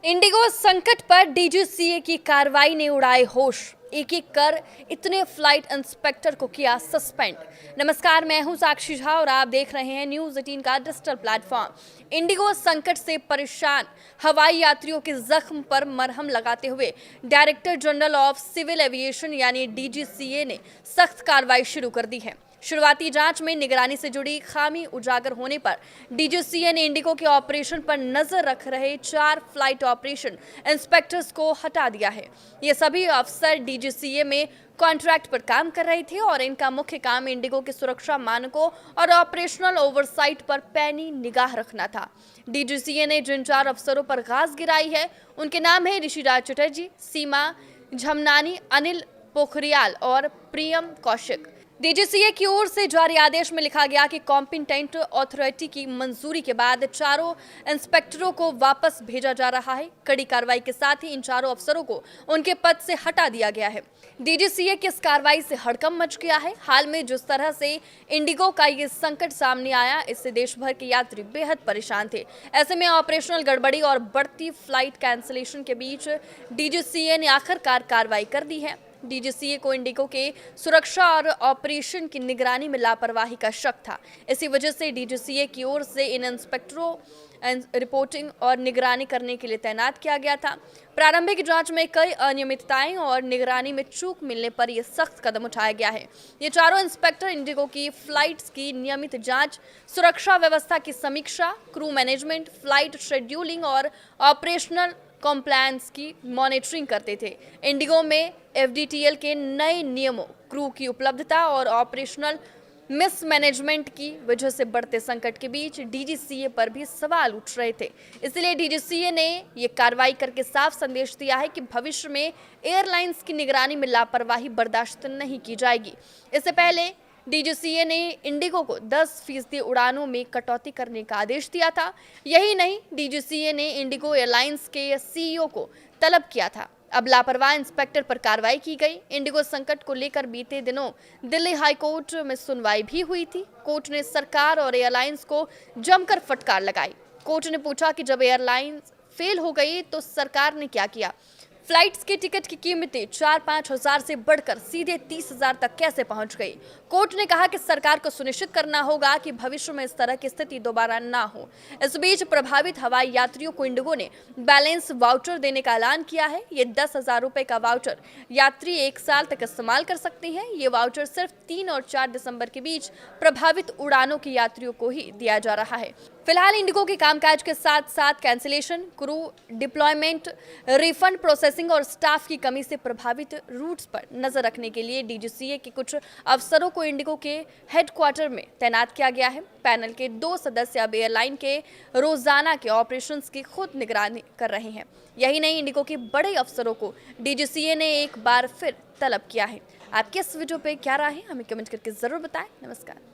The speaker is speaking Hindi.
इंडिगो संकट पर डीजीसीए की कार्रवाई ने उड़ाए होश। एक एक कर इतने फ्लाइट इंस्पेक्टर को किया सस्पेंड। नमस्कार, मैं हूं साक्षी झा और आप देख रहे हैं न्यूज़ 18 का डिजिटल प्लेटफॉर्म। इंडिगो संकट से परेशान हवाई यात्रियों के जख्म पर मरहम लगाते हुए director general of civil aviation यानी डीजीसीए ने सख्त कार्रवाई शुरू कर दी है। शुरुआती जांच में निगरानी से जुड़ी खामी उजागर होने पर डीजीसीए ने इंडिगो के ऑपरेशन पर नजर रख रहे 4 फ्लाइट ऑपरेशन इंस्पेक्टर्स को हटा दिया है। ये सभी अफसर डीजीसीए में कॉन्ट्रैक्ट पर काम कर रहे थे और इनका मुख्य काम इंडिगो के सुरक्षा मानकों और ऑपरेशनल ओवरसाइट पर पैनी निगाह रखना था। डीजीसीए ने जिन 4 अफसरों पर गाज गिराई है उनके नाम है ऋषिराज चटर्जी, सीमा झमनानी, अनिल पोखरियाल और प्रियम कौशिक। डीजीसीए की ओर से जारी आदेश में लिखा गया कि कॉम्पिटेंट अथॉरिटी की मंजूरी के बाद चारों इंस्पेक्टरों को वापस भेजा जा रहा है। कड़ी कार्रवाई के साथ ही इन चारों अफसरों को उनके पद से हटा दिया गया है। डीजीसीए की इस कार्रवाई से हड़कंप मच गया है। हाल में जिस तरह से इंडिगो का ये संकट सामने आया, इससे देश भर के यात्री बेहद परेशान थे। ऐसे में ऑपरेशनल गड़बड़ी और बढ़ती फ्लाइट कैंसिलेशन के बीच डीजीसीए ने आखिरकार कार्रवाई कर दी है। डीजीसीए को इंडिगो के सुरक्षा और ऑपरेशन की निगरानी में लापरवाही का शक था। इसी वजह से डीजीसीए की ओर से इन इंस्पेक्टरों रिपोर्टिंग और निगरानी करने के लिए तैनात किया गया था। प्रारंभिक जांच में कई अनियमितताएं और निगरानी में चूक मिलने पर यह सख्त कदम उठाया गया है। ये चारों इंस्पेक्टर इंडिगो की फ्लाइट्स की नियमित जांच, सुरक्षा व्यवस्था की समीक्षा, क्रू मैनेजमेंट, फ्लाइट शेड्यूलिंग और ऑपरेशनल कॉम्प्लायंस की मॉनिटरिंग करते थे। इंडिगो में एफडीटीएल के नए नियमों, क्रू की उपलब्धता और ऑपरेशनल मिसमैनेजमेंट की वजह से बढ़ते संकट के बीच डीजीसीए पर भी सवाल उठ रहे थे। इसलिए डीजीसीए ने ये कार्रवाई करके साफ संदेश दिया है कि भविष्य में एयरलाइंस की निगरानी में लापरवाही बर्दाश्त नहीं की जाएगी। इससे पहले डीजीसीए ने इंडिगो को 10% उड़ानों में कटौती करने का आदेश दिया था। यही नहीं, डीजीसीए ने इंडिगो एयरलाइंस के सीईओ को तलब किया था। अब लापरवाह इंस्पेक्टर पर कार्रवाई की गई। इंडिगो संकट को लेकर बीते दिनों दिल्ली हाई कोर्ट में सुनवाई भी हुई थी। कोर्ट ने सरकार और एयरलाइंस को जमकर फटकार लगाई। कोर्ट ने पूछा कि जब एयरलाइंस फेल हो गई तो सरकार ने क्या किया। फ्लाइट्स के टिकट की कीमतें 4-5 हजार से बढ़कर सीधे 30 हजार तक कैसे पहुंच गई। कोर्ट ने कहा कि सरकार को सुनिश्चित करना होगा कि भविष्य में इस तरह की स्थिति दोबारा ना हो। इस बीच प्रभावित हवाई यात्रियों को इंडिगो ने बैलेंस वाउचर देने का ऐलान किया है। ये 10,000 रुपए का वाउचर यात्री 1 साल तक इस्तेमाल कर सकते हैं। ये वाउचर सिर्फ 3 और 4 दिसंबर के बीच प्रभावित उड़ानों के यात्रियों को ही दिया जा रहा है। फिलहाल इंडिगो के कामकाज के साथ साथ cancellation, crew deployment, refund processing और स्टाफ की कमी से प्रभावित रूट्स पर नजर रखने के लिए डीजीसीए के कुछ अफसरों को इंडिगो के हेडक्वार्टर में तैनात किया गया है। पैनल के 2 सदस्य अब एयरलाइन के रोजाना के ऑपरेशंस की खुद निगरानी कर रहे हैं। यही नहीं, इंडिगो के बड़े अफसरों को डीजीसीए ने एक बार फिर तलब किया है। आपके इस वीडियो पे क्या राय है, हमें कमेंट करके जरूर बताएं। नमस्कार।